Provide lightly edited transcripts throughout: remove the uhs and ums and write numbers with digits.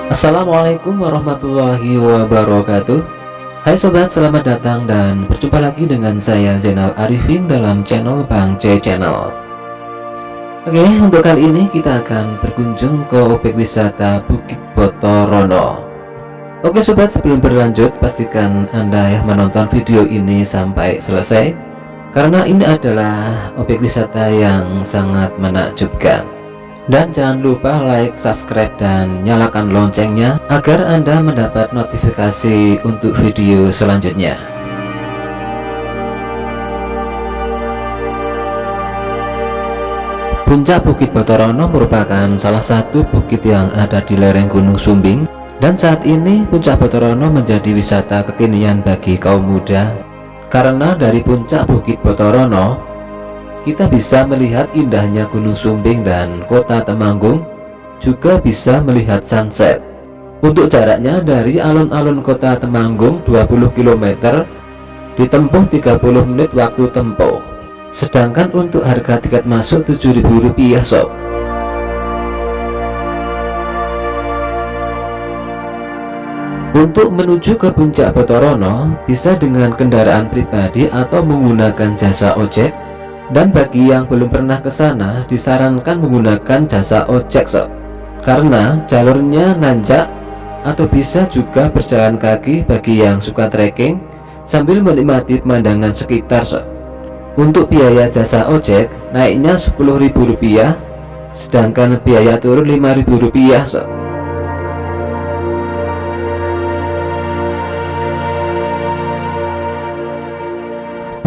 Assalamualaikum warahmatullahi wabarakatuh. Hai sobat, selamat datang dan berjumpa lagi dengan saya Zainal Arifin dalam channel Bang C Channel. Oke, untuk kali ini kita akan berkunjung ke objek wisata Bukit Botorono. Oke sobat, sebelum berlanjut pastikan Anda menonton video ini sampai selesai, karena ini adalah objek wisata yang sangat menakjubkan. Dan jangan lupa like, subscribe, dan nyalakan loncengnya agar Anda mendapat notifikasi untuk video selanjutnya. Puncak Bukit Botorono merupakan salah satu bukit yang ada di lereng Gunung Sumbing, dan saat ini Puncak Botorono menjadi wisata kekinian bagi kaum muda. Karena dari Puncak Bukit Botorono kita bisa melihat indahnya Gunung Sumbing dan Kota Temanggung, juga bisa melihat sunset. Untuk jaraknya dari alun-alun Kota Temanggung 20 km ditempuh 30 menit waktu tempuh. Sedangkan untuk harga tiket masuk Rp7.000 sob. Untuk menuju ke Puncak Botorono bisa dengan kendaraan pribadi atau menggunakan jasa ojek. Dan bagi yang belum pernah ke sana disarankan menggunakan jasa ojek sob, karena jalurnya nanjak, atau bisa juga berjalan kaki bagi yang suka trekking sambil menikmati pemandangan sekitar sob. Untuk biaya jasa ojek naiknya Rp10.000, sedangkan biaya turun Rp5.000 sob.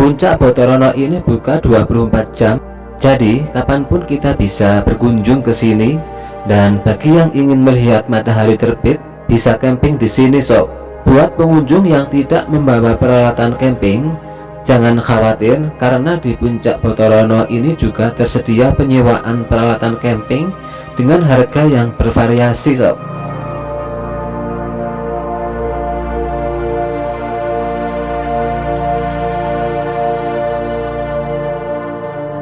Puncak Botorono ini buka 24 jam, jadi kapanpun kita bisa berkunjung ke sini. Dan bagi yang ingin melihat matahari terbit bisa camping di sini sob. Buat pengunjung yang tidak membawa peralatan camping, jangan khawatir, karena di Puncak Botorono ini juga tersedia penyewaan peralatan camping dengan harga yang bervariasi sob.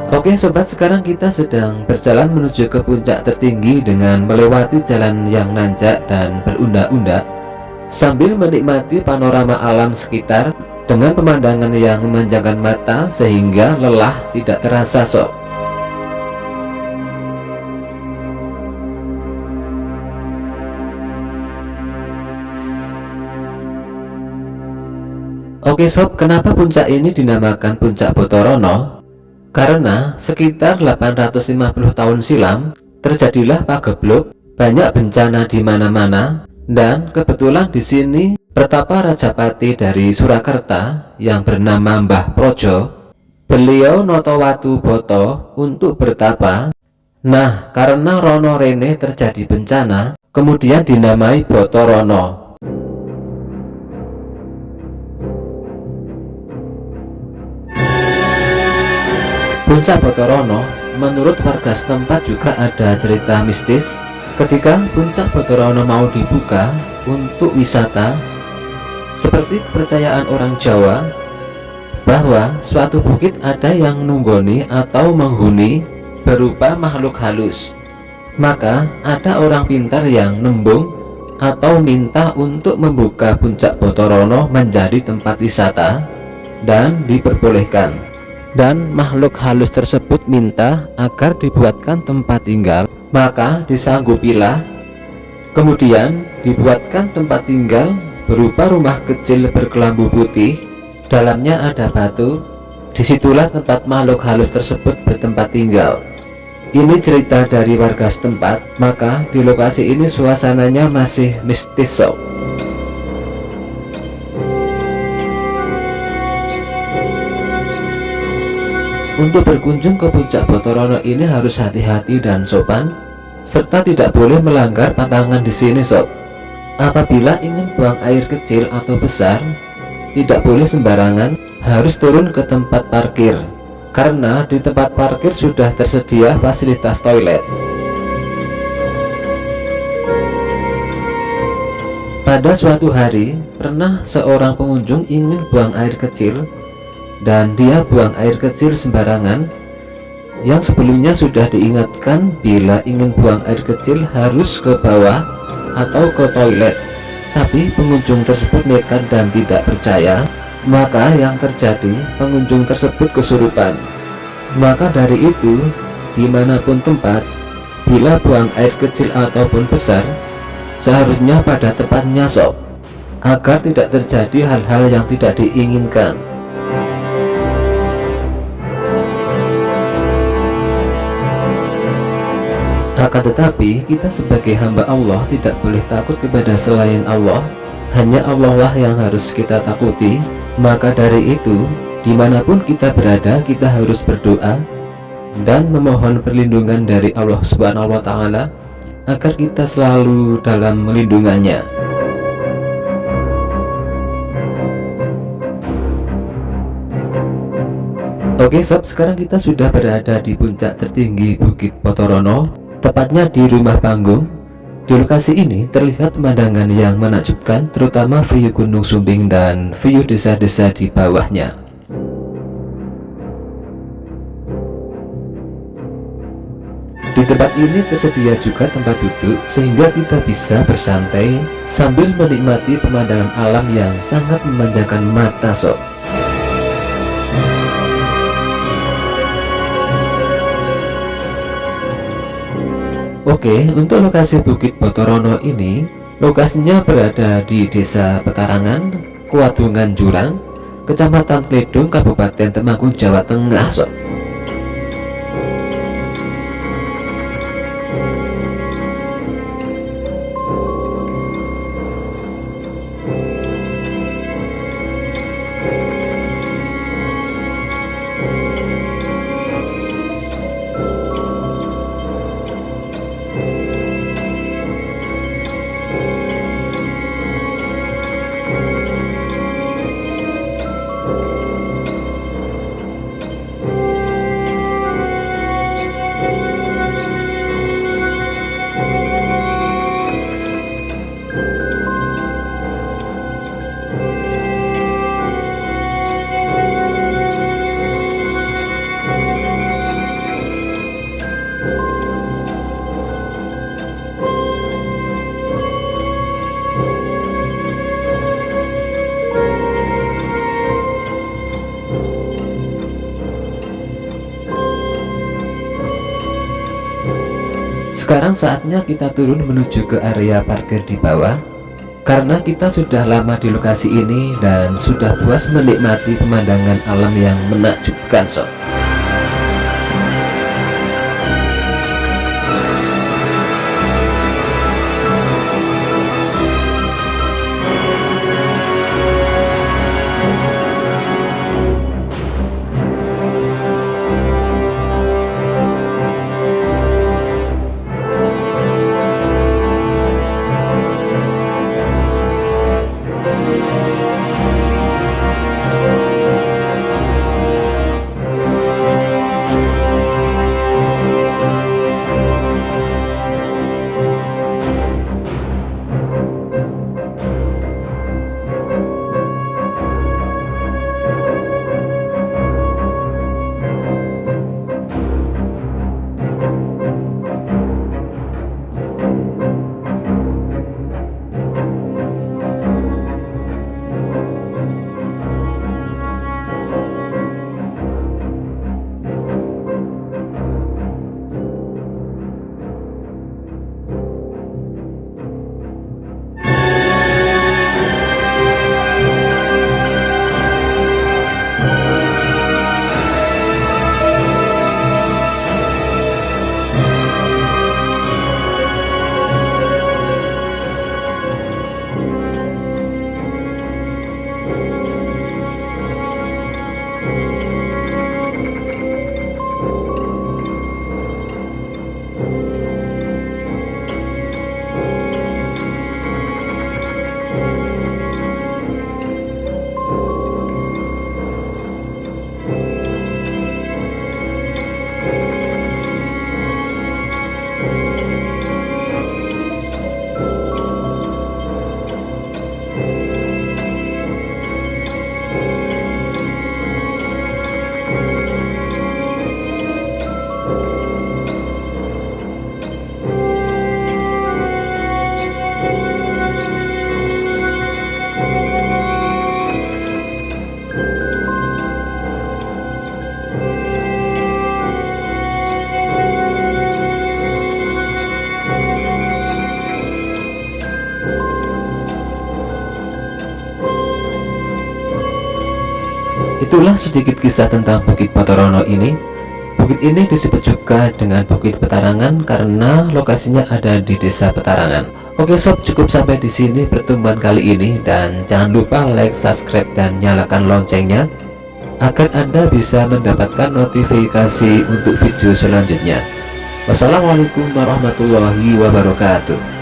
Oke sobat, sekarang kita sedang berjalan menuju ke puncak tertinggi dengan melewati jalan yang nanjak dan berundak-undak sambil menikmati panorama alam sekitar dengan pemandangan yang memanjakan mata sehingga lelah tidak terasa sob. Oke sob, kenapa puncak ini dinamakan Puncak Botorono? Karena sekitar 850 tahun silam terjadilah pagebluk, banyak bencana di mana-mana, dan kebetulan di sini pertapa Rajapati dari Surakarta yang bernama Mbah Projo. Beliau noto watu boto untuk bertapa. Nah, karena rono rene terjadi bencana, kemudian dinamai Botorono. Puncak Botorono menurut warga setempat juga ada cerita mistis. Ketika Puncak Botorono mau dibuka untuk wisata, seperti kepercayaan orang Jawa bahwa suatu bukit ada yang nunggoni atau menghuni berupa makhluk halus, maka ada orang pintar yang nembung atau minta untuk membuka Puncak Botorono menjadi tempat wisata dan diperbolehkan. Dan makhluk halus tersebut minta agar dibuatkan tempat tinggal, maka disanggupilah. Kemudian dibuatkan tempat tinggal berupa rumah kecil berkelambu putih, dalamnya ada batu. Disitulah tempat makhluk halus tersebut bertempat tinggal. Ini cerita dari warga setempat, maka di lokasi ini suasananya masih mistis sob. Untuk berkunjung ke Puncak Botorono ini harus hati-hati dan sopan, serta tidak boleh melanggar pantangan di sini sob. Apabila ingin buang air kecil atau besar, tidak boleh sembarangan, harus turun ke tempat parkir, karena di tempat parkir sudah tersedia fasilitas toilet. Pada suatu hari, pernah seorang pengunjung ingin buang air kecil, dan dia buang air kecil sembarangan. Yang sebelumnya sudah diingatkan bila ingin buang air kecil harus ke bawah atau ke toilet, tapi pengunjung tersebut nekat dan tidak percaya, maka yang terjadi pengunjung tersebut kesurupan. Maka dari itu, dimanapun tempat, bila buang air kecil ataupun besar, seharusnya pada tempatnya sob, agar tidak terjadi hal-hal yang tidak diinginkan. Akan tetapi, kita sebagai hamba Allah tidak boleh takut kepada selain Allah. Hanya Allah lah yang harus kita takuti. Maka dari itu, dimanapun kita berada, kita harus berdoa dan memohon perlindungan dari Allah Subhanahu wa Ta'ala, agar kita selalu dalam melindungannya. Oke sob, sekarang kita sudah berada di puncak tertinggi Bukit Potorono, tepatnya di Rumah Panggung. Di lokasi ini terlihat pemandangan yang menakjubkan, terutama view Gunung Sumbing dan view desa-desa di bawahnya. Di tempat ini tersedia juga tempat duduk, sehingga kita bisa bersantai sambil menikmati pemandangan alam yang sangat memanjakan mata sob. Oke, untuk lokasi Bukit Potorono ini, lokasinya berada di Desa Petarangan, Kuadungan Jurang, Kecamatan Kledung, Kabupaten Temanggung, Jawa Tengah sob. Sekarang saatnya kita turun menuju ke area parkir di bawah, karena kita sudah lama di lokasi ini dan sudah puas menikmati pemandangan alam yang menakjubkan sob. Itulah sedikit kisah tentang Bukit Potorono ini. Bukit ini disebut juga dengan Bukit Petarangan karena lokasinya ada di Desa Petarangan. Oke sob, cukup sampai di sini pertemuan kali ini, dan jangan lupa like, subscribe, dan nyalakan loncengnya agar Anda bisa mendapatkan notifikasi untuk video selanjutnya. Wassalamualaikum warahmatullahi wabarakatuh.